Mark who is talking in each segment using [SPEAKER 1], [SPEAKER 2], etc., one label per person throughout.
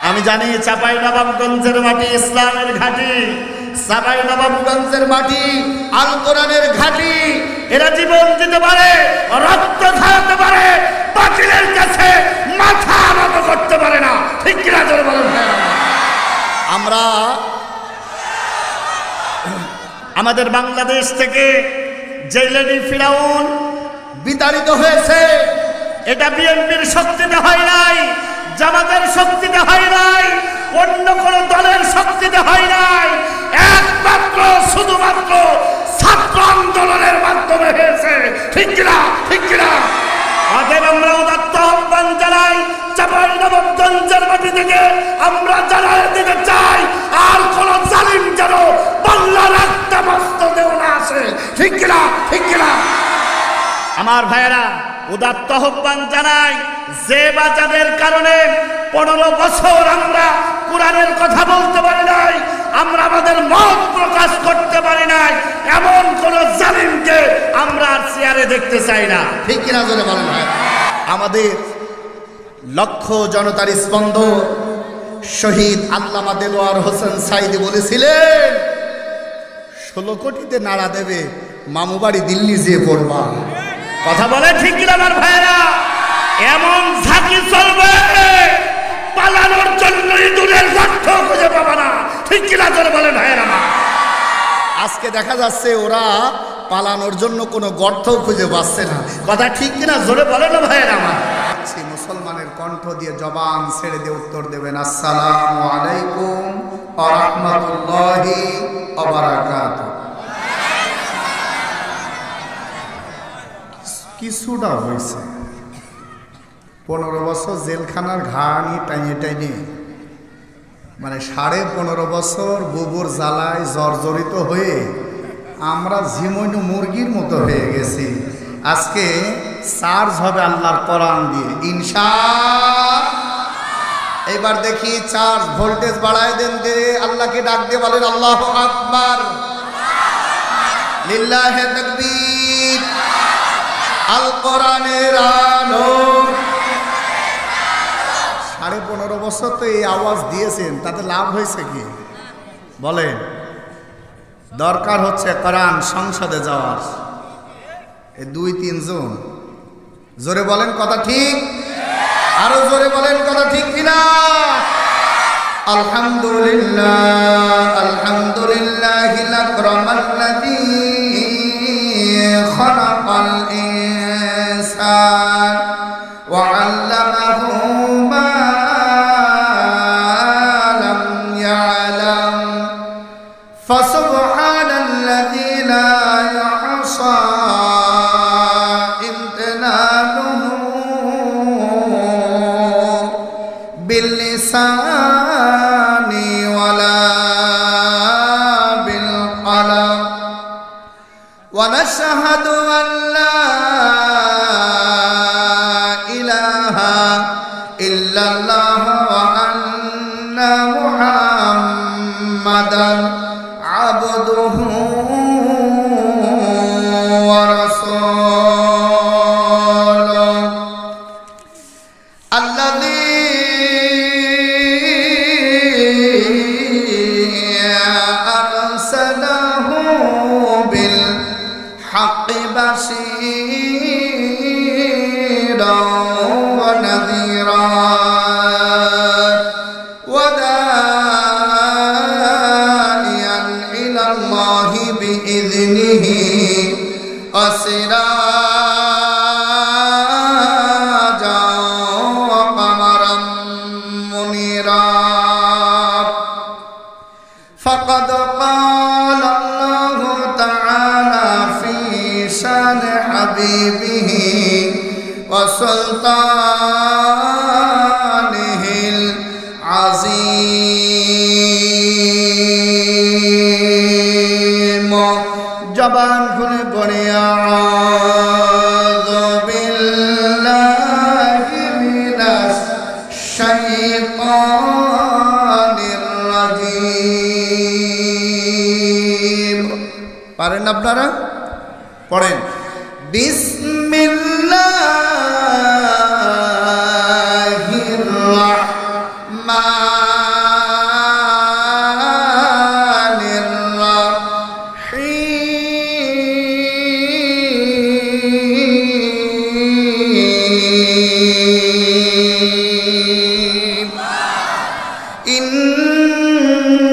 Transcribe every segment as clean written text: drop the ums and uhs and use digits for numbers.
[SPEAKER 1] আমি জানি চাঁপাইনবাবগঞ্জের মাটি ইসলামের ঘাঁটি, চাঁপাইনবাবগঞ্জের মাটি আল কোরআনের ঘাঁটি। এরা জীবন দিতে পারে, রক্ত ঝরাতে পারে, বাতিলের কাছে মাথা নত করতে পারে না। ঠিক কিনা জোরে বলেন। আমরা আমাদের বাংলাদেশ থেকে যে লেডি ফিরাউন বিতাড়িত হয়েছে, এটা বিএনপির শক্তিতে হয় নাই, জামাতের শক্তিতে হয় নাই, অন্য কোন দলের শক্তিতে হয় নাই, একমাত্র শুধুমাত্র ছাত্র আন্দোলনের মাধ্যমে হয়েছে। ঠিক কিনা? ঠিক কিনা? অতএব আমরা উদাত্ত আহ্বান জানাই, চাঁপাইনবাবগঞ্জের মাটি থেকে আমরা জানাই দিতে চাই, আর কোন জালিম যেন বাংলার একটা বস্ত্র দেও না আসে। ঠিক কিনা? ঠিক কিনা? আমার ভাইয়েরা, উদাত্ত আহ্বান জানাই, যে বাজারের কারণে 15 বছর আমরা কোরআনের কথা বলতে পারি নাই, আমরা আমাদের মত প্রকাশ করতে পারি নাই, এমন কোন জালিমকে আমরা আর চেয়ারে দেখতে চাই না। ঠিক কিনা জোরে বলেন ভাই। আমাদের লক্ষ জনতার স্পন্দন শহীদ আল্লামা দেলোয়ার হোসেন সাইদি বলেছিলেন, 16 কোটিতে নাড়া দেবে, মামু বাড়ি দিল্লি যেয়ে পড়বা। কথা বলে ঠিক কিনা আমার ভাইয়েরা? এমন ঝাঁকি চলবে, পালানোর জন্য ইঁদুরের গর্ত খুঁজে পাবা না। ঠিক কিনা জোরে বলে ভাইয়েরা? আজকে দেখা যাচ্ছে ওরা পালানোর জন্য কোনো গর্ত খুঁজে পাচ্ছে না। কথা ঠিক কিনা জোরে বলে না ভাইয়েরা? মুসলমানের কণ্ঠ দিয়ে জবান ছেড়ে দিয়ে উত্তর দেবেন, আসসালামু আলাইকুম ওয়া রাহমাতুল্লাহি ওয়া বারাকাতুহু। কিছুটা হয়েছে, 15 বছর জেলখানার ঘানি টাইনে টাইনে, মানে 15.5 বছর বুবুর জ্বালায় জর্জরিত হয়ে আমরা ঝিমইনু মুরগির মতো হয়ে গেছি। আজকে চার্জ হবে আল্লাহর কোরআন দিয়ে ইনশাআল্লাহ। এবার দেখি চার্জ ভোল্টেজ বাড়ায় দেন, দিয়ে আল্লাহকে ডাক দিয়ে বলেন আল্লাহু আকবার, লিল্লাহি তাকবীর। আল কোরআনের আলো। 15.5 বছর তো এই আওয়াজ দিয়েছেন, তাতে লাভ হয়েছে কি বলেন? দরকার হচ্ছে কোরআন সংসদে যাওয়ার। এই 2-3 জন জোরে বলেন কথা ঠিক? আরো জোরে বলেন কথা ঠিক কিনা? আলহামদুলিল্লাহ, আলহামদুলিল্লাহিল আকরামাল্লাযী খালাকাল ইনসান ওয়া আল্লামাহু মা লাম ইয়ালাম ফাসুবহানাল্লাযী লা ইহসা বিল্লিসানি ওয়ালা বিল কলম ওয়া নাশহাদু আন লা ইলাহা ইল্লাল্লাহ ওয়া আন্না মুহাম্মাদান আবদুহু ওয়া রাসূলুহু আল্লাযী بشيرا ونذيرا وداعيا إلى الله بإذنه وسراجا وقمرا منيرا فقد قال الله تعالى في شان حبيبه وسلطانه العظيم জবান খুলে পড়ে আউযু বিল্লাহি মিনাশ শাইতানির রাজীম। পারেন আপনারা? পড়েন বিসমিল্লাহির রাহমানির
[SPEAKER 2] ইন্নাল্লাযী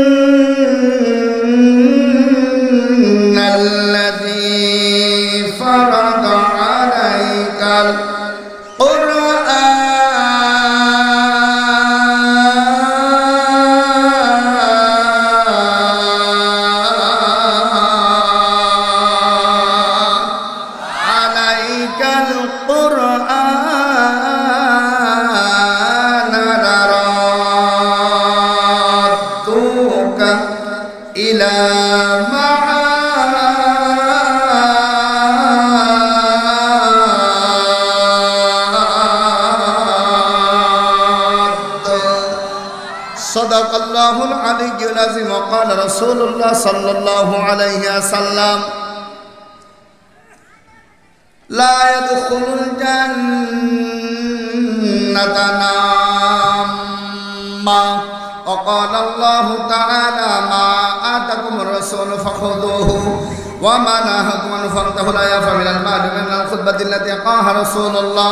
[SPEAKER 2] ফারাদা আলাইকাল
[SPEAKER 1] সাদাকাল্লাহুল আলিয়্যুল আযীম ওয়া ক্বালা রাসূলুল্লাহ সাল্লাল্লাহু আলাইহি ওয়াসাল্লাম লা ইয়াদখুলুল জান্নাতা নাম্মা ওয়া ক্বালা আল্লাহু তাআলা মা আতাকুমুর রাসূলু ফাখুযুহু ওয়া মা নাহাকুম আনহু ফান্তাহু লা ইয়াফমিনাল মা'দু মিনাল খুতবাতি আল্লাতী ক্বাহা রাসূলুল্লাহ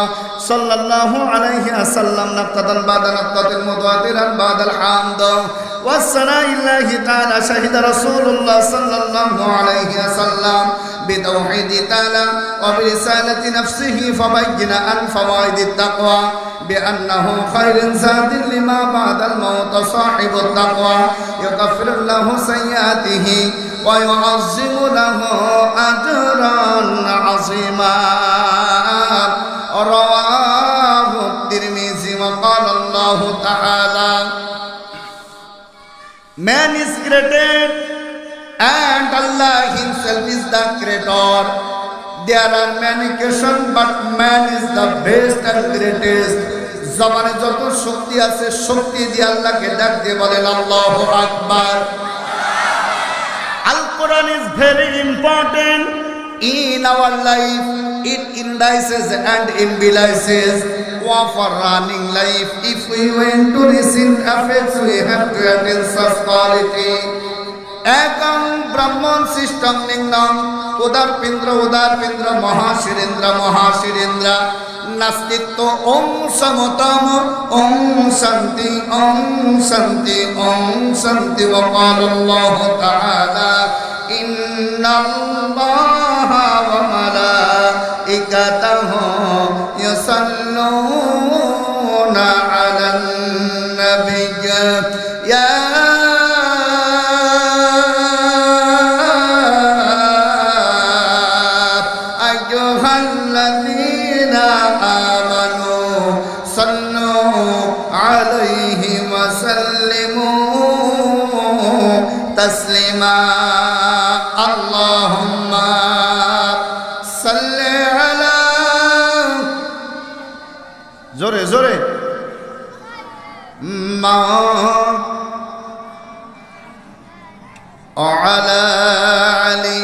[SPEAKER 1] সাল্লাল্লাহু আলাইহি ওয়াসাল্লাম নাক্তাদান বা'দা নাক্তাতিল মুতাওয়াতিরান বা'দাল হামদ والثناء الله تعالى شهد رسول الله صلى الله عليه وسلم بتوحيد تعالى وبرسالة نفسه فبين عن فوائد التقوى بأنه خير زاد لما بعد الموت صاحب التقوى يغفر له سيئاته ويعظم له أجرا عظيما رواه الترمذي وقال الله تعالى Man is created and Allah himself is the creator. There are many creations but man is the best and greatest. জবানে যত শক্তি আছে শক্তি দিয়ে আল্লাহকে ডাক দিয়ে বলেন আল্লাহু আকবার। Al Quran is very important in our life. It indices and imbilices for running life. If we want to receive effects, we have to attain such quality. Ekam Brahman system ningdam udar pindra mahashirindra nastitto om samotam om shanti wa qala Allah ta'ala inna Allaha wa malaikatahu yusalluna 'alan nabiy ya ayyuhalladzina amanu sallu 'alaihi wa sallimu taslima Allahumma salli ala জোরে জোরে মা আলা আলী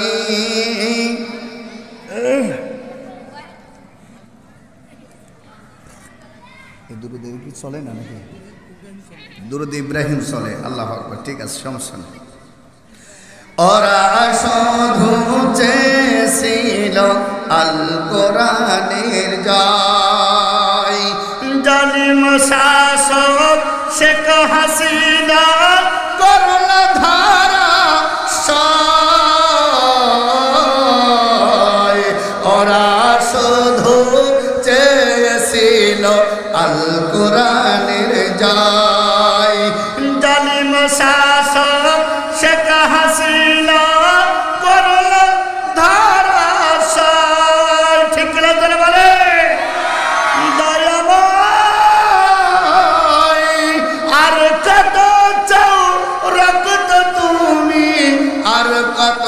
[SPEAKER 1] এই দুরূদ কি চলে না নাকি দুরূদ ইব্রাহিম চলে আল্লাহু আকবার ঠিক আছে সমস্যা নেই ওরা শুধু চেয়েছিল আল কোরআনের জয় জালিম শাসক শেখ হাসিনা করল ধারা সয় ওরা শুধু চেয়েছিল আল কোরআনের জয় জালিম শাসক শেখ হাসিনা করল ধারা সয় ঠিক না তোরা বলে দয়াময় আর কত চাও রক্ত তুমি আর কত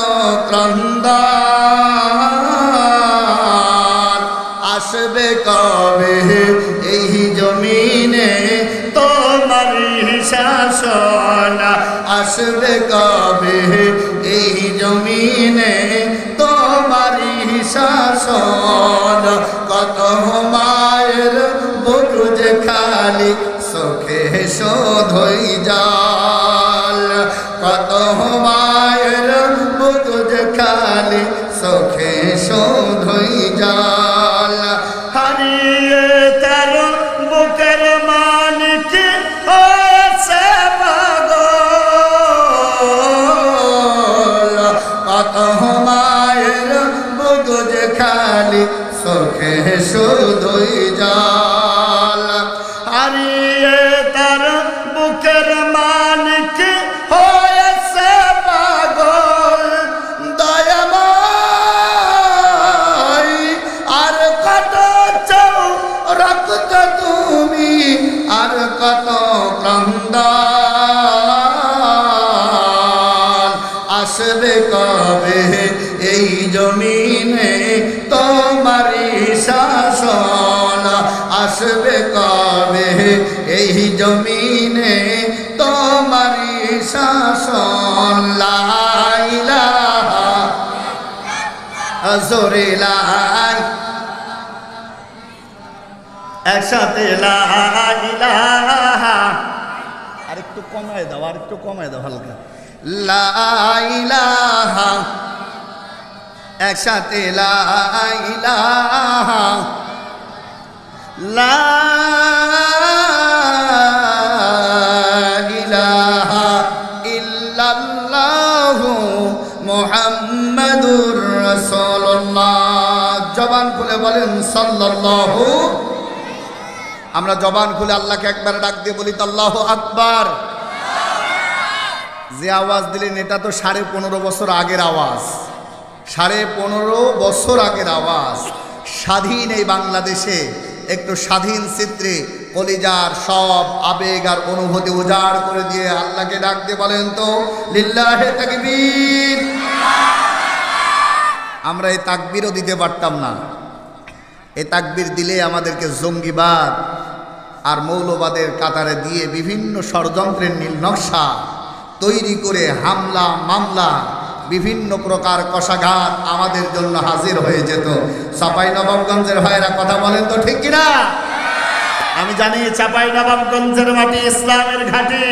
[SPEAKER 1] ক্রন্দন আসবে কবে এই জমিনে তোমার শাসন আসবে কবে এই জমিনে তোমার শাসন কত মায়ের বুক যে খালি চোখে শোধই জাল কত মায়ের বুক যে খালি চোখে শোধই জাল হারিয়ে তার বুকের মালিক হয়েছে
[SPEAKER 2] শাসন আসবে কবে এই জমিনে তোমারি শাসন আসবে কবে এই জমিনে তোমারি শাসন লা ইলাহা জোরে লাই
[SPEAKER 1] একসাথে লা ইলাহা, আরেকটু কমায় দাও, আরেকটু কমায় দাও হালকা।
[SPEAKER 2] লা ইলাহা একসাথে লা ইলাহা লা ইলাহা ইল্লাল্লাহু মুহাম্মাদুর রাসূলুল্লাহ। জবান খুলে বলেন সাল্লাল্লাহু। আমরা জবান খুলে আল্লাহকে একবার ডাক দিয়ে বলি তো আল্লাহু আকবার। যে আওয়াজ দিলেন এটা তো 15.5 বছর আগের আওয়াজ, 15.5 বছর আগের আওয়াজ। স্বাধীন এই বাংলাদেশে একটু স্বাধীন চিত্রে কলিজার সব আবেগ আর অনুভূতি উজাড় করে দিয়ে আল্লাহকে ডাক দিয়ে বলেন তো লিল্লাহে তাকবীর। আমরা এই তাকবীরও দিতে পারতাম না। এই তাকবীর দিলে আমাদেরকে জঙ্গিবাদ আর মৌলবাদের কাতারে দিয়ে বিভিন্ন ষড়যন্ত্রের নীল নকশা তৈরি করে হামলা মামলা বিভিন্ন প্রকার কষাঘাত আমাদের জন্য হাজির হয়ে যেত। চাঁপাইনবাবগঞ্জের ভাইরা কথা বলেন তো ঠিক কিনা?
[SPEAKER 1] আমি জানি চাঁপাইনবাবগঞ্জের মাটি ইসলামের ঘাঁটি,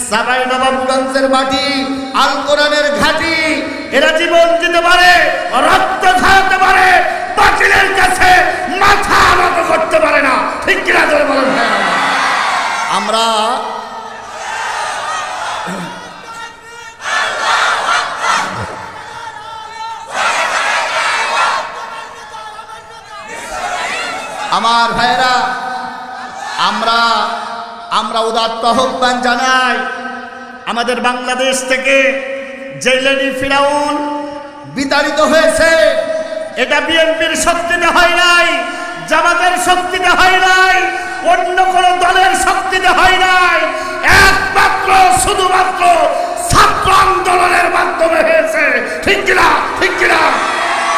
[SPEAKER 2] চাঁপাইনবাবগঞ্জের মাটি আল কোরআনের ঘাঁটি।
[SPEAKER 1] এরা জীবন দিতে পারে, রক্ত ঝরাতে পারে, বাতিলের কাছে মাথা নত করতে পারে না, ঠিক কিনা জোরে বলেন ভাই।
[SPEAKER 2] আমরা আমার ভাইরা আমরা উদাত্ত আহ্বান জানাই।
[SPEAKER 1] আমাদের বাংলাদেশ থেকে যে লেডি ফিরাউন
[SPEAKER 2] বিতাড়িত হয়েছে,
[SPEAKER 1] এটা বিএনপির শক্তিতে হয় নাই, জামাতের শক্তিতে হয় নাই, অন্য কোন দলের শক্তিতে হয় নাই, একমাত্র শুধুমাত্র ছাত্র আন্দোলনের মাধ্যমে হয়েছে, ঠিক কিনা ঠিক কিনা?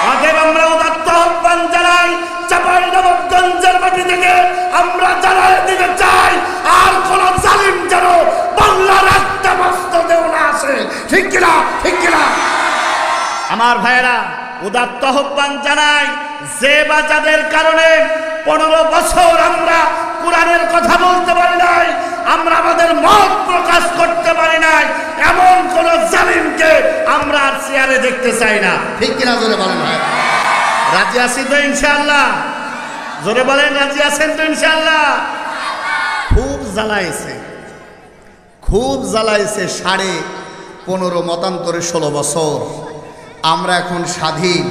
[SPEAKER 1] অতএব আমরা উদাত্ত আহ্বান জানাই, চাঁপাইনবাবগঞ্জের মাটি থেকে আমরা জানাই দিতে চাই আর কোন জালিম যেন বাংলার একটা মস্ত দেও না আসে, ঠিক কিনা ঠিক কিনা? আমার ভাইয়েরা উদাত্ত আহ্বান জানাই, যে বা যাদের কারণে 15 বছর আমরা কোরআনের কথা বলতে পারি নাই, আমরা আমাদের মত প্রকাশ করতে পারি নাই, এমন কোন জালিমকে আমরা আর চেয়ারে দেখতে চাই না,
[SPEAKER 2] ঠিক কিনা জোরে বলেন ভাই?
[SPEAKER 1] রাজি আছি তো ইনশাআল্লাহ? জোরে বলেন রাজি আছেন তো ইনশাআল্লাহ?
[SPEAKER 2] খুব জ্বালাইছে 15.5 মতান্তরে 16 বছর আমরা এখন স্বাধীন,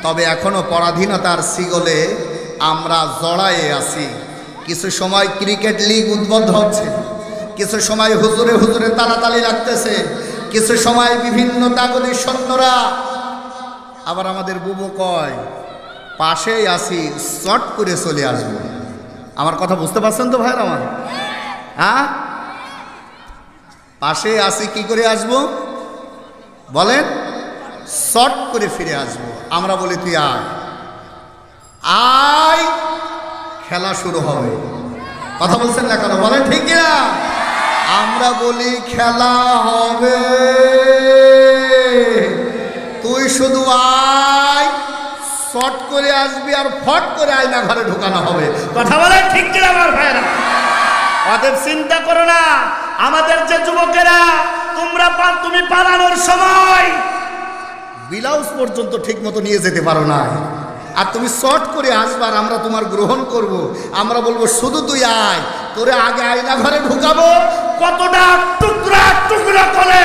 [SPEAKER 2] তবে এখনো পরাধীনতার সিগলে আমরা জড়ায়ে আছি। কিছু সময় ক্রিকেট লিগ উদ্বুদ্ধ হচ্ছে, কিছু সময় হুজুরে হুজুরে তালাতালি লাগতেছে, কিছু সময় বিভিন্ন তাগদি সৈন্যরা, আবার আমাদের বুবু কয় পাশেই আসি শর্ট করে চলে আসবো। আমার কথা বুঝতে পারছেন তো ভাইরা আমার? হ্যাঁ, পাশে আসি কি করে আসবো বলেন? শর্ট করে ফিরে আসবো। আমরা বলি তুই আয় আয়, খেলা শুরু হবে। কথা বলছেন না কেন বলেন ঠিক কিনা? আমরা বলি খেলা হবে, তুই শুধু আয়, শর্ট করে আসবি আর ফট করে আয়না ঘরে ঢুকানো হবে।
[SPEAKER 1] কথা বলে ঠিক কিনা আমার ভাইরা? অতএব চিন্তা করো না, আমাদের যে যুবকেরা তুমি পালানোর সময়
[SPEAKER 2] ব্লাউজ পর্যন্ত ঠিক মতো নিয়ে যেতে পারো না, আর তুমি শর্ট করে আসবার আমরা তোমার গ্রহণ করব। আমরা বলবো শুধু তুই আয়, তোরে আগে আয়না ঘরে ঢুকাবো।
[SPEAKER 1] কতটা টুকরা টুকরা করে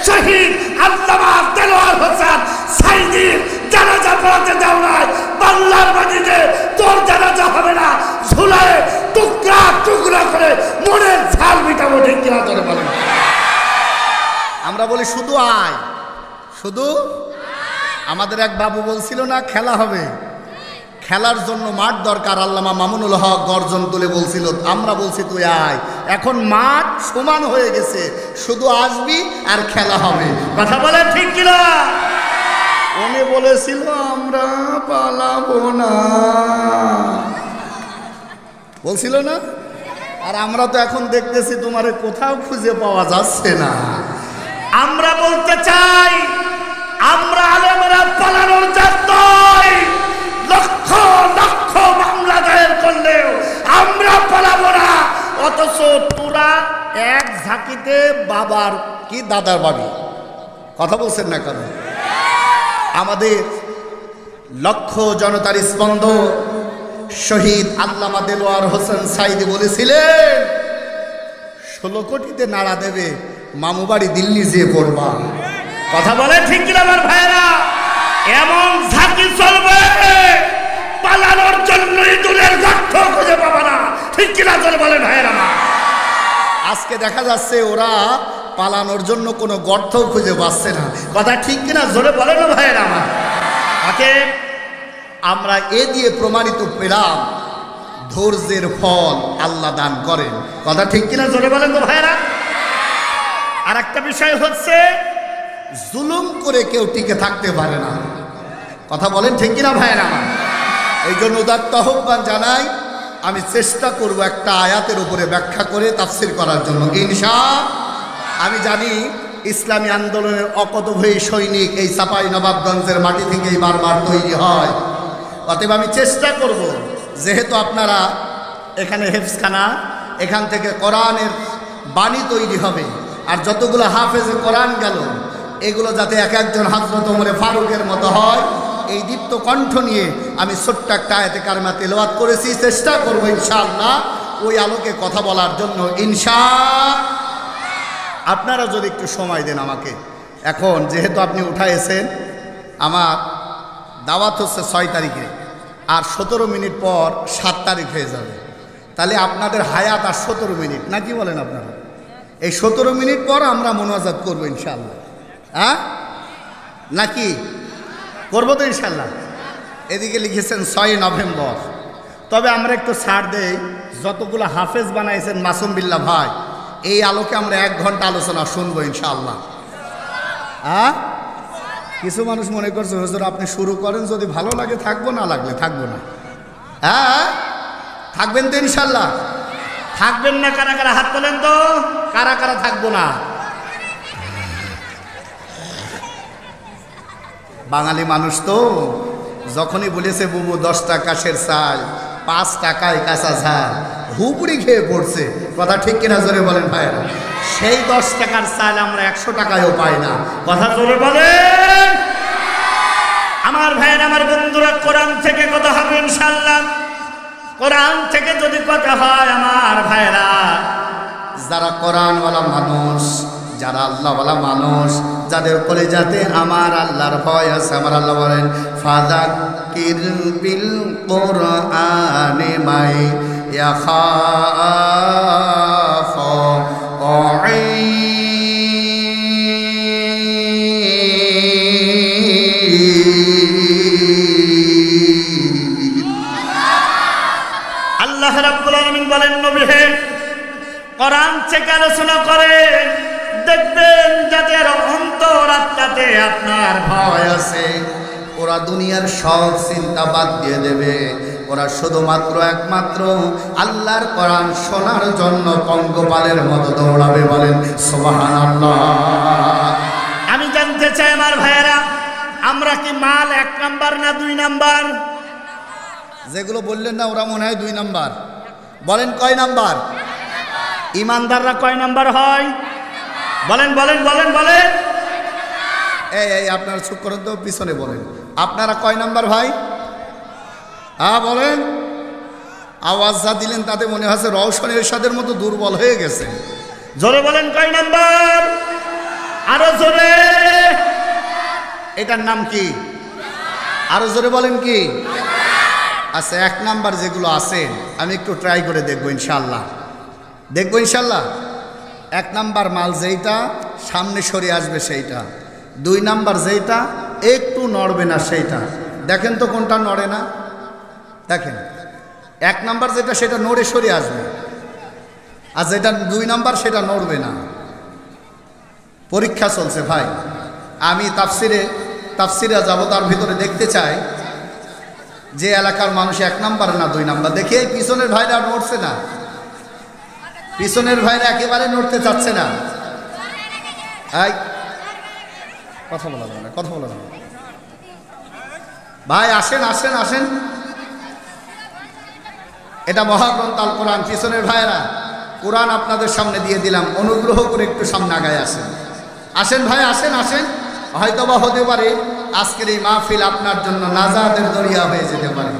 [SPEAKER 1] শহীদ আল্লামা দেলোয়ার হোসেন সাইদির জানাজা পড়াতে যাও নাই, বাংলার মাটিতে তোর জানাজা হবে না, ঝুলায় টুকরা টুকরা করে মনের ঝাল মিটাবো, ঠিক কিনা তোরে বলেন?
[SPEAKER 2] আমরা বলি শুধু আয়, শুধু। আমাদের এক বাবু বলছিল না খেলা হবে, খেলার জন্য মাঠ দরকার। আল্লামা মামুনুল হক গর্জন তুলে বলছিল, আমরা বলছি তুই আয়, এখন মাঠ সমান হয়ে গেছে, শুধু আসবি আর খেলা হবে।
[SPEAKER 1] কথা বলে ঠিক কিনা?
[SPEAKER 2] উনি বলেছিল আমরা পালাবো না, বলছিল না? আর আমরা তো এখন দেখতেছি তোমারে কোথাও খুঁজে পাওয়া যাচ্ছে না।
[SPEAKER 1] আমরা বলতে চাই, আমরা আলেমরা পালানোর জাত নই। লক্ষ লক্ষ মামলা দায়ের করলেও আমরা পালাবো না।
[SPEAKER 2] অথচ তোরা এক ঝাঁকিতে বাবার কি দাদার বাড়ি, কথা বলছেন না কেন? আমাদের লক্ষ জনতার স্পন্দ শহীদ আল্লামা দেলোয়ার হোসেন সাইদি বলেছিলেন 16 কোটিতে নাড়া দেবে, মামু বাড়ি দিল্লি যেয়ে পড়বা।
[SPEAKER 1] কথা বলে ঠিক কিনা আমার ভাইরা? এমন ঝাঁকি চলবে, পালানোর জন্যই দূরের গর্ত খুঁজে পাবা না। ঠিক কিনা চলে বলে ভাইরা?
[SPEAKER 2] আজকে দেখা যাচ্ছে ওরা পালানোর জন্য কোনো গর্ত খুঁজে পাচ্ছে না।
[SPEAKER 1] কথা ঠিক কিনা জোরে বলে না ভাইরা আমার?
[SPEAKER 2] তাকে আমরা এ দিয়ে প্রমাণিত পেলাম ধৈর্যের ফল আল্লাহ দান করেন। কথা ঠিক কিনা
[SPEAKER 1] জোরে বলেন তো ভাইরা? আর একটা বিষয় হচ্ছে,
[SPEAKER 2] জুলুম করে কেউ টিকে থাকতে পারে না। কথা বলেন ঠিক কিনা ভাইরা? এই জন্য উদাত্ত আহ্বান জানাই, আমি চেষ্টা করব একটা আয়াতের উপরে ব্যাখ্যা করে তাফসির করার জন্য ইনশাআল্লাহ। আমি জানি ইসলামী আন্দোলনের অকতভয়ী সৈনিক এই চাঁপাই নবাবগঞ্জের মাটি থেকেই বারবার তৈরি হয়। অতএব আমি চেষ্টা করব, যেহেতু আপনারা এখানে হেফজখানা, এখান থেকে কোরআনের বাণী তৈরি হবে, আর যতগুলো হাফেজে কোরআন গেল এগুলো যাতে এক একজন হযরত ওমর ফারুকের মতো হয়, এই দীপ্ত কণ্ঠ নিয়ে আমি ছোট্ট একটা আয়াতে কারিমা তেলাওয়াত করেছি। চেষ্টা করব ইনশাআল্লাহ ওই আলোকে কথা বলার জন্য ইনশাআল্লাহ। আপনারা যদি একটু সময় দেন আমাকে। এখন যেহেতু আপনি উঠাইছেন, আমার দাওয়াত হচ্ছে 6 তারিখে, আর 17 মিনিট পর 7 তারিখ হয়ে যাবে। তাহলে আপনাদের হায়াত আর 17 মিনিট, নাকি বলেন আপনারা? এই 17 মিনিট পর আমরা মোনাজাত করবো ইনশাআল্লাহ। হ্যাঁ নাকি করবো তো ইনশাআল্লাহ? এদিকে লিখেছেন 6 নভেম্বর। তবে আমরা একটু ছাড় দেই, যতগুলো হাফেজ বানাইছেন মাসুম বিল্লাহ ভাই, এই আলোকে আমরা 1 ঘন্টা আলোচনা শুনবো ইনশাআল্লাহ। হ্যাঁ, কিছু মানুষ মনে করছে হুজুর আপনি শুরু করেন, যদি ভালো লাগে থাকবো, না লাগলে থাকবো না। হ্যাঁ থাকবেন তো ইনশাআল্লাহ?
[SPEAKER 1] থাকবেন না কারা কারা হাত তোলেন তো?
[SPEAKER 2] কারা কারা থাকবো না? বাঙালি মানুষ তো, যখনই বলেছে বুবু 10 টাকা কাশের চাল, 5 টাকায় কাঁচা ঝাল, হুপুরি খেয়ে পড়ছে। কথা ঠিক কিনা জোরে বলেন ভাইরা? সেই 10 টাকার চাল আমরা 100 টাকায়ও পাই না।
[SPEAKER 1] কথা জোরে বলেন আমার ভাইরা, আমার বন্ধুরা। কোরআন থেকে কথা হবে ইনশাআল্লাহ। কোরআন থেকে যদি কথা হয় আমার ভাইরা,
[SPEAKER 2] যারা কোরআনওয়ালা মানুষ, যারা আল্লাহওয়ালা মানুষ, যাদের কলিজাতে আমার আল্লাহর ভয় আছে, আমার আল্লাহ বলেন ফাযাক্কির বিল কুরআনি মাই ইয়াখাফু
[SPEAKER 1] আল্লাহ রাব্বুল আলামিন বলেন, নবী হে, কোরআন থেকে আলোচনা করে দেখবেন যাদের অন্তর আত্মাতে আপনার ভয় আছে,
[SPEAKER 2] ওরা দুনিয়ার সব চিন্তা বাদ দিয়ে দেবে। ওরা শুধুমাত্র একমাত্র আল্লাহর কোরআন শোনার জন্য পঙ্গপালের মতো দৌড়াবে। বলেন সুবহানাল্লাহ।
[SPEAKER 1] আমি জানতে চাই আমার ভাইয়েরা, আমরা কি মাল 1 নাম্বার না 2 নাম্বার?
[SPEAKER 2] যেগুলো বললেন না ওরা মনে হয় 2 নাম্বার। বলেন কয় নাম্বার?
[SPEAKER 1] ইমানদাররা কয় নাম্বার হয়? বলেন বলেন বলেন বলেন।
[SPEAKER 2] এই আপনারা চুপ করেন তো, পিছনে বলেন আপনারা কয় নাম্বার ভাই? হ্যাঁ বলেন। আওয়াজ যা দিলেন তাতে মনে হচ্ছে রওশন এরশাদের মতো দুর্বল হয়ে গেছে।
[SPEAKER 1] জোরে বলেন কয় নাম্বার? আরো জোরে।
[SPEAKER 2] এটার নাম কি? আরো জোরে বলেন কি? আচ্ছা 1 নাম্বার যেগুলো আছে আমি একটু ট্রাই করে দেখবো ইনশাআল্লাহ। দেখবো ইনশাআল্লাহ। 1 নাম্বার মাল যেইটা সামনে সরে আসবে সেইটা। 2 নাম্বার যেইটা একটু নড়বে না সেইটা। দেখেন তো কোনটা নড়ে না? দেখেন 1 নাম্বার যেটা সেটা নড়ে সরে আসবে। আর যেটা 2 নাম্বার সেটা নড়বে না। পরীক্ষা চলছে ভাই। আমি তাফসিরে যাব, তার ভিতরে দেখতে চাই যে এলাকার মানুষ 1 নাম্বার না 2 নাম্বার। দেখি এই পিছনের ভাইরা নড়ছে না, পিছনের ভাইরা একেবারে নড়তে চাচ্ছে না। এই কথা বলা যাবে না, কথা বলা যাবে না ভাই। আসেন আসেন আসেন, এটা মহাগ্রন্থ আল কোরআন। পিছনের ভাইরা কোরআন আপনাদের সামনে দিয়ে দিলাম, অনুগ্রহ করে একটু সামনে আগায় আসেন। আসেন ভাই, আসেন আসেন। হয়তোবা হতে পারে আজকের এই মাহফিল আপনার জন্য নাজাতের দরিয়া হয়ে যেতে পারে,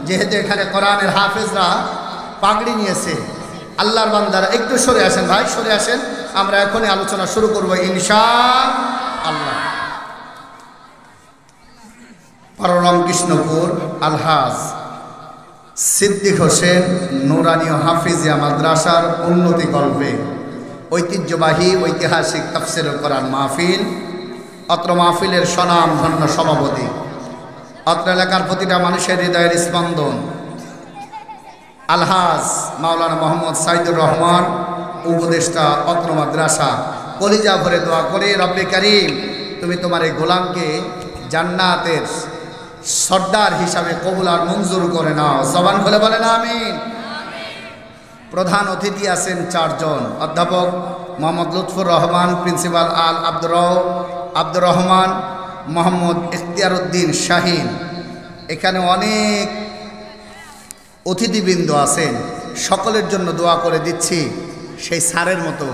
[SPEAKER 2] যেহেতু এখানে কোরআনের হাফেজরা পাগড়ি নিয়েছে। আল্লাহর বান্দারা একটু সরে আসেন ভাই, সরে আসেন। আমরা এখনই আলোচনা শুরু করব ইনশাআল্লাহ। পাররাম কৃষ্ণপুর আলহাজ সিদ্দিক হোসেন নুরানি হাফিজিয়া মাদ্রাসার উন্নতি গল্পে ঐতিহ্যবাহী ঐতিহাসিক তাফসীর কোরআন মাহফিল। অত্র মাহফিলের স্বনাম ধন্য সভাপতি, অত্র এলাকার প্রতিটা মানুষের হৃদয়ের স্পন্দন আলহাজ মাওলানা মোহাম্মদ সাইদুর রহমান, উপদেষ্টা অত্র মাদ্রাসা। কলিজা ভরে দোয়া করে, রব্বে কারীম তুমি তোমার এই গোলামকে জান্নাতের সর্দার হিসাবে কবুল আর মঞ্জুর করে নাও। জবান খুলে বলেন আমিন। প্রধান অতিথি আছেন 4 জন। অধ্যাপক মোহাম্মদ লুৎফুর রহমান, প্রিন্সিপাল আল আব্দুর রহমান, মোহাম্মদ ইখতিয়ার উদ্দিন শাহিন। এখানে অনেক অতিথিবৃন্দ আছেন, সকলের জন্য দোয়া করে দিচ্ছি সেই স্যারের মতো।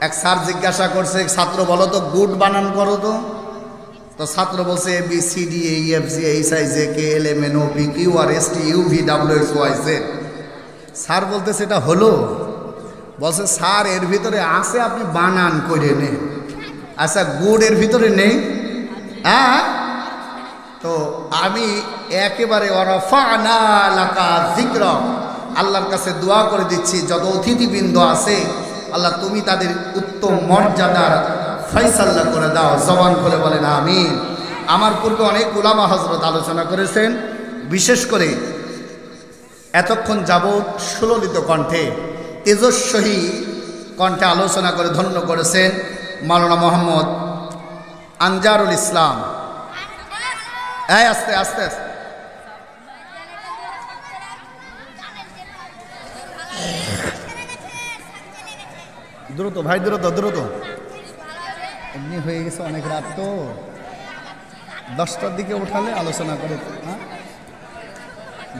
[SPEAKER 2] এক স্যার জিজ্ঞাসা করছে, ছাত্র বলো তো গুড বানান করো তো। তো ছাত্র বলছে ABCDEFGHIJKLMNOPQRSTUVWXYZ। স্যার বলতেছে এটা হলো? বলছে স্যার এর ভিতরে আছে, আপনি বানান করে নেন। আচ্ছা গুড এর ভিতরে নেই? হ্যাঁ। তো আমি একেবারে ওয়ারাফা'না লাকা যিকরাক, আল্লাহর কাছে দোয়া করে দিচ্ছি যত অতিথিবৃন্দ আছে আল্লাহ তুমি তাদের উত্তম মর্যাদার ফয়সালা করে দাও। জবান খুলে বলেন আমিন। আমার পূর্বে অনেক উলামা হযরত আলোচনা করেছেন, বিশেষ করে এতক্ষণ যাবৎ সুললিত কণ্ঠে তেজস্বী কণ্ঠে আলোচনা করে ধন্য করেছেন মাওলানা মোহাম্মদ আনজারুল ইসলাম। আস্তে আস্তে আস্তে দ্রুত ভাই, দ্রুত দ্রুত। এমনি হয়ে গেছে অনেক রাত, তো 10টার দিকে উঠালে আলোচনা করে। হ্যাঁ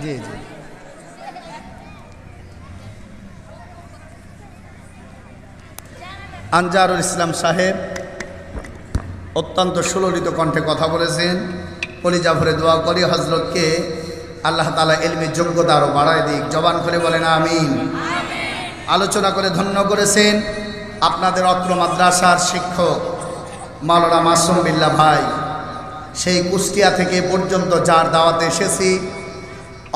[SPEAKER 2] জি জি। আনজারুল ইসলাম সাহেব অত্যন্ত সুললিত কণ্ঠে কথা বলেছেন। কলিজা ভরে দোয়া করি হজরতকে আল্লাহ তাআলা ইলমি যোগ্যতা আরও বাড়ায় দিক। জবান করে বলেন আমিন। আলোচনা করে ধন্য করেছেন আপনাদের অত্র মাদ্রাসার শিক্ষক মাওলানা মাসুম বিল্লাহ ভাই। সেই কুষ্টিয়া থেকে পর্যন্ত যার দাওয়াতে এসেছি,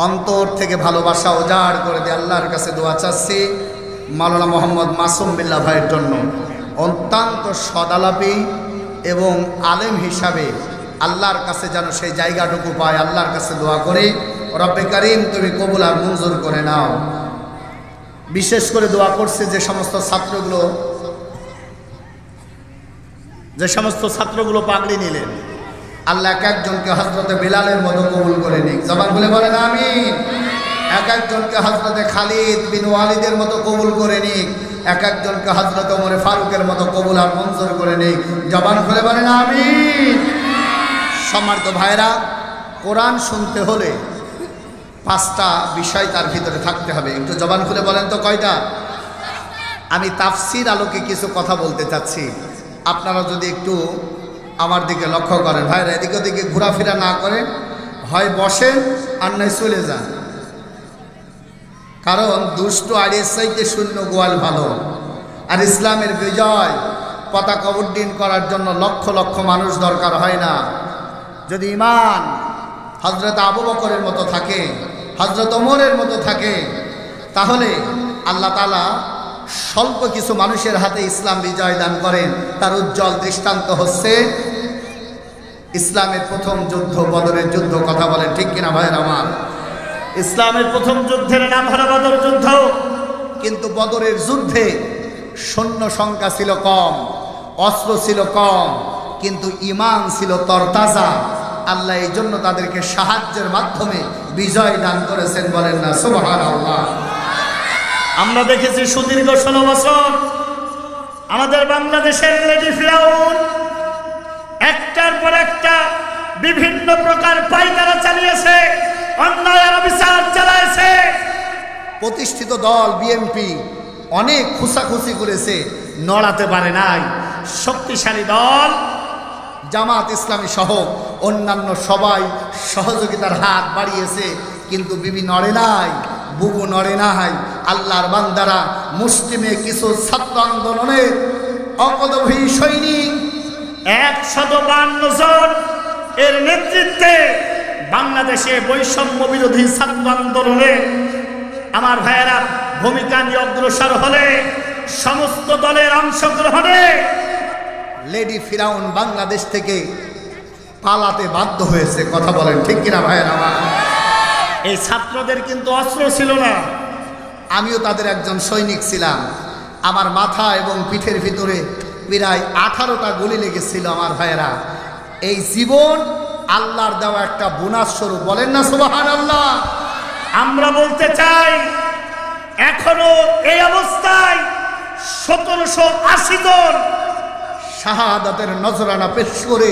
[SPEAKER 2] অন্তর থেকে ভালোবাসা উজাড় করে দিয়ে আল্লাহর কাছে দোয়া চাচ্ছি মাওলানা মোহাম্মদ মাসুম বিল্লাহ ভাইয়ের জন্য। অত্যন্ত সদালাপী এবং আলেম হিসাবে আল্লাহর কাছে যেন সেই জায়গাটুকু পায়, আল্লাহর কাছে দোয়া করি রব্বে কারীম তুমি কবুল আর মঞ্জুর করে নাও। বিশেষ করে দোয়া করছে যে সমস্ত ছাত্রগুলো পাগড়ি নিলেন, আল্লাহ এক একজনকে হযরতে বিলালের মতো কবুল করে নিক। জবান বলে বলেন আমিন। এক একজনকে হযরতে খালিদ বিন ওয়ালিদের মতো কবুল করে নিক, এক একজনকে হযরতে ওমর ফারুকের মতো কবুল আর মঞ্জুর করে নিক। জবান খুলে বলেন আমিন। সম্মানিত ভাইরা, কোরআন শুনতে হলে 5টা বিষয় তার ভিতরে থাকতে হবে। একটু জবান খুলে বলেন তো কয়টা? আমি তাফসীর আলোকে কিছু কথা বলতে চাচ্ছি, আপনারা যদি একটু আমার দিকে লক্ষ্য করেন। ভাইরা এদিকে ওদিকে ঘোরাফেরা না করেন, হয় বসেন আর নয় চলে যান। কারণ দুষ্ট আড়ির চাইতে শূন্য গোয়াল ভালো। আর ইসলামের বিজয় পতাকা উড্ডীন করার জন্য লক্ষ লক্ষ মানুষ দরকার হয় না। যদি ঈমান হযরত আবু বকরের মতো থাকে, হযরত ওমরের মতো থাকে, তাহলে আল্লাহ তাআলা স্বল্প কিছু মানুষের হাতে ইসলাম বিজয় দান করেন। তার উজ্জ্বল দৃষ্টান্ত হচ্ছে ইসলামের প্রথম যুদ্ধ, বদরের যুদ্ধ। কথা বলেন ঠিক কিনা ভাইয়ের আমার?
[SPEAKER 1] ইসলামের প্রথম যুদ্ধের নাম হলো বদর যুদ্ধ।
[SPEAKER 2] কিন্তু বদরের যুদ্ধে সৈন্য সংখ্যা ছিল কম, অস্ত্র ছিল কম, কিন্তু ঈমান ছিল তরতাজা। আল্লাহ এই জন্য তাদেরকে সাহায্যের মাধ্যমে বিজয় দান করেছেন, বলেন না সুবহানাল্লাহ।
[SPEAKER 1] আমরা দেখেছি সুদীর্ঘ 16 বছর আমাদের বাংলাদেশের লেডি ফিরাউন একটার পর একটা বিভিন্ন প্রকার পায়তারা চালিয়েছে, অন্যায় আর অবিচার চালাইছে।
[SPEAKER 2] প্রতিষ্ঠিত দল বিএনপি অনেক খুসাখুসি করেছে, নড়াতে পারে নাই। শক্তিশালী দল জামাত ইসলামী সহ অন্যান্য সবাই সহযোগিতার হাত বাড়িয়েছে, কিন্তু বিবি নড়ে নাই, বুবু নড়ে নাই। আল্লাহর বান্দারা মুসলিমে কিছু ছাত্র আন্দোলনের অপদভী সৈনিক
[SPEAKER 1] 152 জন এর নেতৃত্বে বাংলাদেশে বৈষম্য বিরোধী ছাত্র আন্দোলনে আমার ভাইয়েরা ভূমিকা নিয়ে অগ্রসর হলে সমস্ত দলের অংশগ্রহণে
[SPEAKER 2] লেডি ফিরাউন বাংলাদেশ থেকে পালাতে বাধ্য হয়েছে। কথা বলেন ঠিক কিনা ভাইয়েরা আমার?
[SPEAKER 1] এই ছাত্রদের কিন্তু অস্ত্র ছিল না।
[SPEAKER 2] আমিও তাদের একজন সৈনিক ছিলাম। আমার মাথা এবং পিঠের ভিতরে প্রায় 18টা গুলি লেগেছিল। আমার ভাইয়েরা, এই জীবন আল্লাহর দেওয়া একটা বোনাস স্বরূপ, বলেন না সুবহানাল্লাহ।
[SPEAKER 1] আমরা বলতে চাই এখনো এই অবস্থায় 1780 জন
[SPEAKER 2] শাহাদাতের নজরানা পেশ করে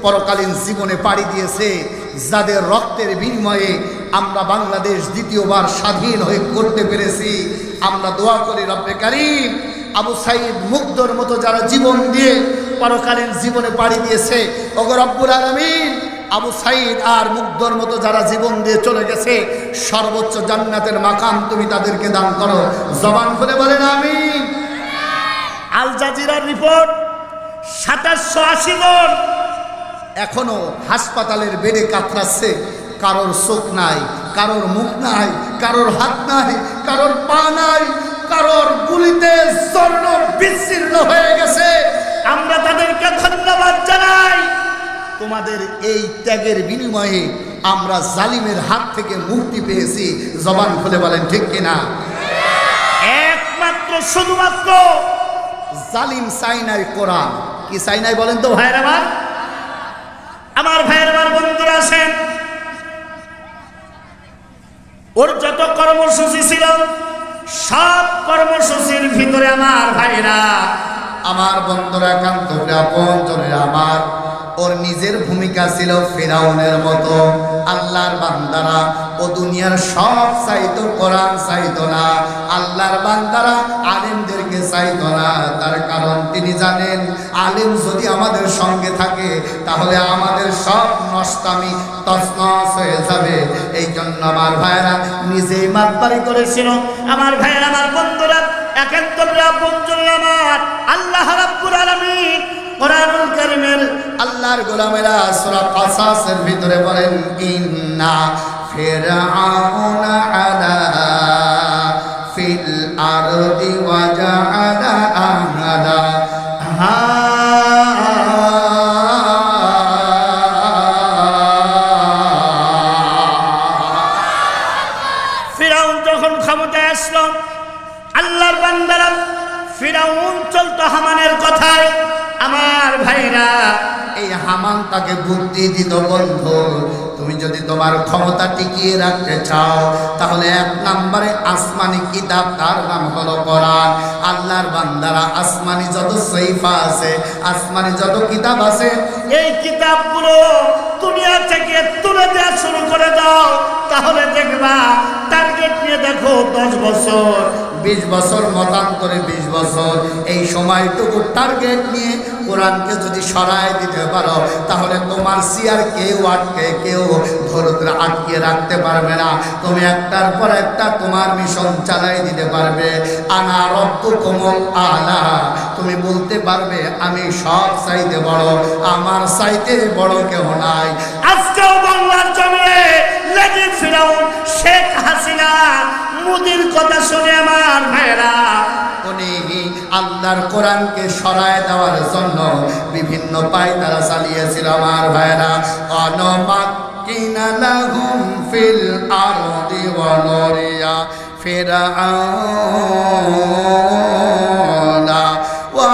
[SPEAKER 2] পরকালীন জীবনে পাড়ি দিয়েছে, যাদের রক্তের বিনিময়ে আমরা বাংলাদেশ দ্বিতীয়বার স্বাধীন হয়ে করতে পেরেছি। আমরা দোয়া করি রব্বে কারীম আবু সাঈদ মুগ্ধর মতো যারা জীবন দিয়ে পরকালীন জীবনে পাড়ি দিয়েছে, ওগো রব্বুল আলামিন আবু সাঈদ আর মুগ্ধর মতো যারা জীবন দিয়ে চলে গেছে, সর্বোচ্চ জান্নাতের মাকাম তুমি তাদেরকে দান করো। জবান খুলে বলেন আমিন।
[SPEAKER 1] আল জাজিরার রিপোর্ট 2780 জন
[SPEAKER 2] এখনো হাসপাতালের বেডে কাতরাচ্ছে। কারোর চোখ নাই, কারোর মুখ নাই, কারোর হাত নাই, কারোর পা নাই, কারোর গুলিতে চর্ণ বিচ্ছিন্ন হয়ে গেছে।
[SPEAKER 1] আমরা তাদেরকে ধন্যবাদ জানাই।
[SPEAKER 2] তোমাদের এই ত্যাগের বিনিময়ে আমরা জালিমের হাত থেকে মুক্তি পেয়েছি। জবান খুলে বলেন ঠিক কিনা?
[SPEAKER 1] একমাত্র শুধুমাত্র
[SPEAKER 2] জালিম চাই নাই কোরআন, কি চাই নাই বলেন তো ভাই?
[SPEAKER 1] ভাইয়ের আমার ভাইয়ের আমার বন্ধুরা আছেন, ওর যত কর্মসূচি ছিল সব কর্মসূচির ভিতরে আমার ভাইরা,
[SPEAKER 2] আমার বন্ধুরা, কান্ত আপন জনের আমার, ওর নিজের ভূমিকা ছিল ফিরাউনের মতো। আল্লাহর বান্দারা ও দুনিয়ার সব চাইতো, কোরআন চাইতো না। আল্লাহর বান্দারা আলেমদেরকে চাইতো না। তার কারণ তিনি জানেন, আলেম যদি আমাদের সঙ্গে থাকে তাহলে আমাদের সব নষ্টামি তছনছ হয়ে যাবে। এই জন্য আমার ভাইয়েরা নিজেই মাতবাড়ি করেছিল। আমার ভাইয়েরা, আমার বন্ধুরা, একান্তরা বন্ধুরা আমার, আল্লাহ রাব্বুল আলামিন কোরআনুল কারীমের আল্লাহর গোলামেরা সূরা কাসাসের ভিতরে বলেন, ইন্না ফিরআউনা আলা ফিল আরদি ওয়া জাআলা আহলাহা
[SPEAKER 1] ফিরাউন যখন ক্ষমতায় আসলো, আল্লাহর বান্দারা ফিরাউন চলতো হামানের কথায়। আমার ভাইরা,
[SPEAKER 2] এই হামান তাকে বুদ্ধি দিত, বন্ধু তুমি যদি তোমার ক্ষমতা টিকিয়ে রাখতে চাও তাহলে 1 নম্বরে আসমানি কিতাব, তার নাম হলো কোরআন। আল্লাহর বান্দারা আসমানি যত সহিফা আছে, আসমানি যত কিতাব আছে,
[SPEAKER 1] এই কিতাবগুলো দুনিয়া থেকে তুলে দেওয়া শুরু করে দাও, তাহলে দেখবা টার্গেট নিয়ে দেখো 10 বছর,
[SPEAKER 2] 20 বছর, মতান্তরে 20 বছর, এই সময়টুকু টার্গেট নিয়ে কোরআনকে যদি সরায় দিতে পারো তাহলে তোমার সিয়ার কেউ ধরে আটকে রাখতে পারবে না। তুমি একটার পর একটা তোমার মিশন চালাই দিতে পারবে। আনা রব্বুকুমুল আলা, তুমি বলতে পারবে আমি সব চাইতে বড়, আমার চাইতে বড় কেউ নাই।
[SPEAKER 1] আজকেও বাংলার জমিনে লেডি ফিরাউন শেখ হাসিনা মোদির কথা শুনে আমার ভাইরা
[SPEAKER 2] উনি আল্লাহর কোরআনকে সরায় দেওয়ার জন্য বিভিন্ন পায়তারা চালিয়েছিল। আমার ভাইরা, অনমাক্কিনা লাহুম ফিল আরদি ওয়া নুরিয়া ফিরআউন ওয়া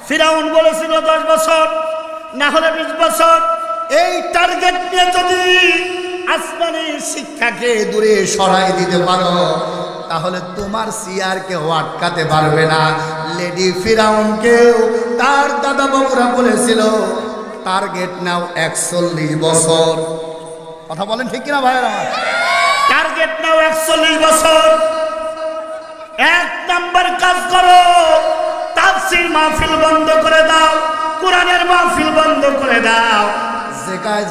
[SPEAKER 1] ফিরাউন বলেছিল 10 বছর না হলে 20 বছর। এই টার্গেট নিয়ে যদি আসমানের
[SPEAKER 2] শিক্ষাকে দূরে সরাই দিতে পারো তাহলে তোমার সিয়ারকে আটকাতে পারবে না। লেডি ফিরাউনকেও তার দাদা বাবুরা বলেছিল টার্গেট নাও 41 বছর। কথা বলেন ঠিক কিনা ভাইরা?
[SPEAKER 1] টার্গেট নাও 41 বছর। এক নাম্বার কাজ করো, তাফসীর মাহফিল বন্ধ করে দাও, কোরআনের মাহফিল বন্ধ করে দাও।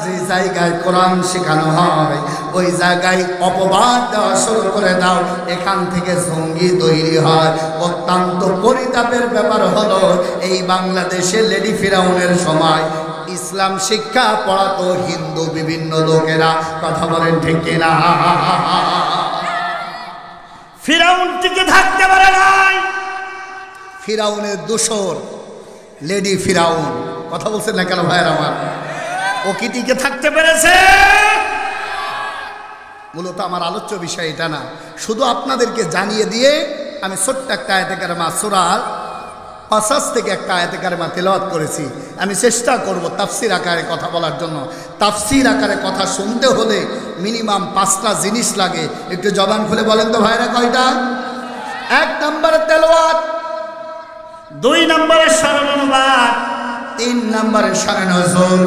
[SPEAKER 2] যে জায়গায় কোরআন শেখানো হয় ওই জায়গায় অপবাদ দেওয়া শুরু করে দাও। এখান থেকে জঙ্গি তৈরি হয়। অত্যন্ত পরিতাপের ব্যাপার হলো এই বাংলাদেশে লেডি ফিরাউনের সময় ইসলাম শিক্ষা পড়াতো হিন্দু বিভিন্ন লোকেরা। কথা বলেন ঠিক কিনা?
[SPEAKER 1] ফিরাউন টিকে থাকতে পারে নাই।
[SPEAKER 2] ফিরাউনের দোসর লেডি ফিরাউন। কথা বলছেন না কেন ভাইয়ের আমার?
[SPEAKER 1] ও কি টিকে থাকতে পেরেছে?
[SPEAKER 2] মূলত আমার আলোচ্য বিষয় এটা না, শুধু আপনাদেরকে জানিয়ে দিয়ে আমি ছোট্ট একটা আয়াতে কারিমা সূরা কাসাস থেকে একটা আয়াতে কারিমা তেলাওয়াত করেছি। আমি চেষ্টা করব তাফসীর আকারে কথা বলার জন্য। তাফসীর আকারে কথা শুনতে হলে মিনিমাম 5টা জিনিস লাগে। একটু জবান খুলে বলেন তো ভাইরা কয়টা? 1 নম্বরে তেলাওয়াত,
[SPEAKER 1] 2 নম্বরে সরল অনুবাদ,
[SPEAKER 2] 3 নম্বরে শানে নজর,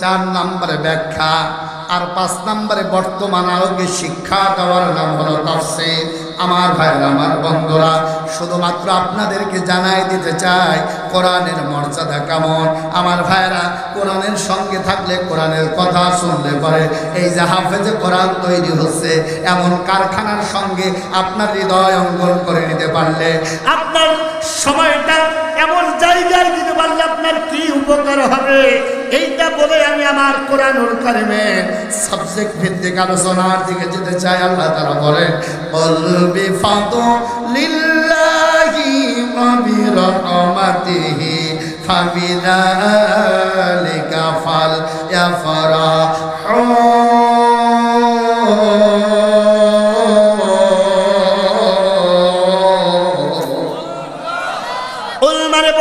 [SPEAKER 2] 4 নম্বরে ব্যাখ্যা, আর 5 নম্বরে বর্তমান আলোকে শিক্ষা দেওয়ার নাম হলো তাফসীর। আমার ভাইরা আমার বন্ধুরা, শুধুমাত্র আপনাদেরকে জানাই দিতে চাই কোরআনের মর্যাদা কেমন। আমার ভাইরা, কোরআনের সঙ্গে থাকলে, কোরআনের কথা শুনলে পরে এই যে হাফেজে কোরআন তৈরি হচ্ছে এমন কারখানার সঙ্গে আপনার হৃদয় অঙ্কন করে নিতে পারলে,
[SPEAKER 1] আপনার সময়টা এমন জায়গায় দিতে পারলে আপনার কি উপকার হবে, এইটা বলে আমি আমার কোরআনুল কারীমের সাবজেক্ট ভিত্তিক আলোচনার দিকে যেতে চাই। আল্লাহ তাআলা বলেন, কুল বিফাদলিল্লাহি ওয়া বিরহমাতিহি ফাবিযালিকা ফালইফরাহু।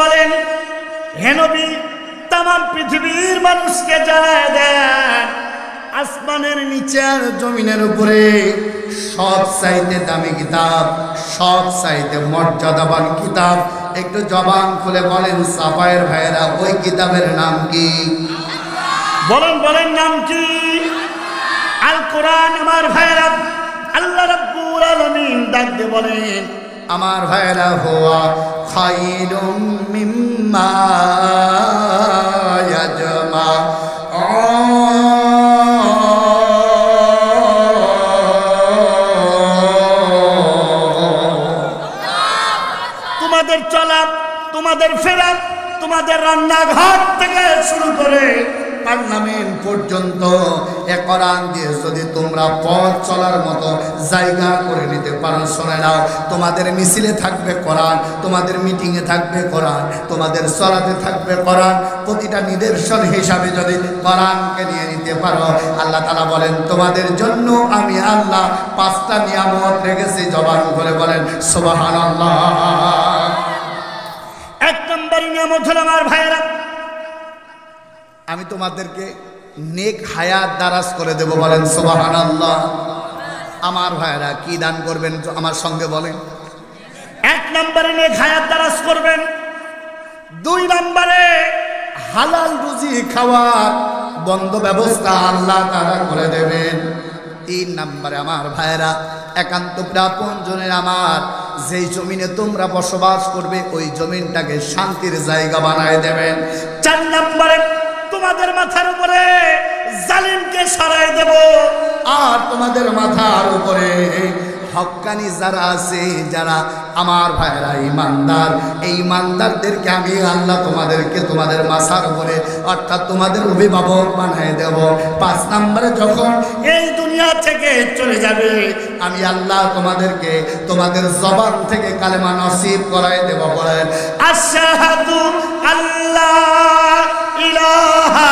[SPEAKER 1] বলেন হে নবী, তামাম পৃথিবীর মানুষকে জানায় দেন আসমানের নিচে আর
[SPEAKER 2] জমিনের উপরে সব চাইতে দামি কিতাব, সব চাইতে মর্যাদাবান কিতাব। একটু জবান খুলে বলেন সাফায়ের ভাইয়েরা, ওই কিতাবের নাম কি?
[SPEAKER 1] বলেন বলেন, নাম কি? আল কোরআন। আমার ভাইয়েরা, আল্লাহ রাব্বুল আলামিন ডাক দিয়ে বলেন,
[SPEAKER 2] আমার ভাইয়েরা, হুয়া খায়রুম মিম্মা ইয়াজমাউন।
[SPEAKER 1] তোমাদের চলা, তোমাদের ফেরা, তোমাদের রান্নাঘর থেকে শুরু করে
[SPEAKER 2] পার্লামেন্ট পর্যন্ত এ কোরআন দিয়ে যদি তোমরা পথ চলার মতো জায়গা করে নিতে পারো, শুনে নাও, তোমাদের মিছিলে থাকবে কোরআন, তোমাদের মিটিংয়ে থাকবে কোরআন, তোমাদের চলাতে থাকবে কোরআন। প্রতিটা নিদর্শন হিসাবে যদি কোরআনকে নিয়ে নিতে পারো, আল্লাহ তাআলা বলেন তোমাদের জন্য আমি আল্লাহ 5টা নিয়ামত রেখেছি। জবান করে বলেন সুবহানাল্লাহ।
[SPEAKER 1] 1 নম্বর নিয়ামত হলো আমার ভাইয়েরা,
[SPEAKER 2] আমি তোমাদেরকে নেক হায়াত দারাজ করে দেব। বলেন সুবহানাল্লাহ। আমার ভাইয়েরা, কি দান করবেন আমার সঙ্গে বলেন?
[SPEAKER 1] 1 নম্বরে নেক হায়াত দারাজ করবেন, 2 নম্বরে
[SPEAKER 2] হালাল রুজি খাওয়ার বন্ধ ব্যবস্থা আল্লাহ তাআলা করে দেবেন, 3 নম্বরে আমার ভাইয়েরা, একান্ত আপনজনের আমার যেই জমিনে তোমরা বসবাস করবে ওই জমিনটাকে শান্তির জায়গা বানায় দেবেন,
[SPEAKER 1] 4 নম্বরে তোমাদের মাথার উপরে জালিমকে সরাই দেব,
[SPEAKER 2] আর তোমাদের মাথার উপরে হক্কানি যারা আছে, যারা আমার ভাইরা ইমানদার, এই ইমানদারদেরকে আমি আল্লাহ তোমাদেরকে তোমাদের মাথার উপরে অর্থাৎ তোমাদের অভিভাবক বানিয়ে দেব। 5 নম্বরে যখন
[SPEAKER 1] এই দুনিয়া থেকে চলে যাবে,
[SPEAKER 2] আমি আল্লাহ তোমাদেরকে তোমাদের জবান থেকে কালেমা নসিব করাই দেব। বলেন
[SPEAKER 1] আশহাদু আল্লাহ ইলাহা ইলাহা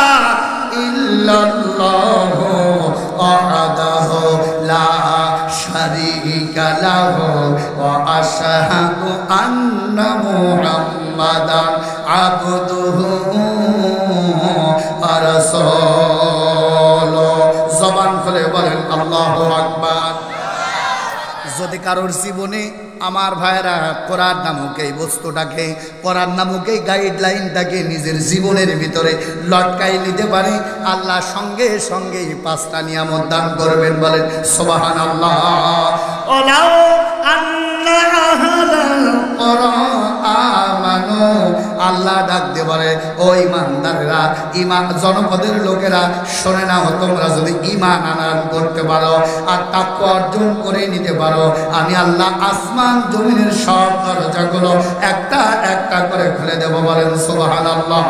[SPEAKER 2] ইল্লাল্লাহু ওয়াহদাহু লা শারীকা লাহু ওয়া আশহাদু আন্না মুহাম্মাদান আবদুহু ওয়া রাসূলুহু। জবান খুলে বলেন আল্লাহু আকবার। যদি কারোর জীবনে আমার ভাইরা কোরআন নামক এই বস্তুটাকে, কোরআন নামক এই গাইডলাইনটাকে নিজের জীবনের ভিতরে লটকাই নিতে পারে, আল্লাহ সঙ্গে সঙ্গে 5টা নিয়ামত দান করবেন। বলেন সুবহানাল্লাহ।
[SPEAKER 1] ওলাও আন্না আহলাল
[SPEAKER 2] আমানু, আল্লাহ ডাক দিয়ে বলে ও ইমানদারেরা, ইমান জনপদের লোকেরা শোনে নাও, তোমরা যদি ইমান আনয়ন করতে পারো আর তাকওয়া অর্জন করে নিতে পারো, আমি আল্লাহ আসমান জমিনের সব দরজাগুলো একটা একটা করে খুলে দেব। বলেন সুবহানাল্লাহ।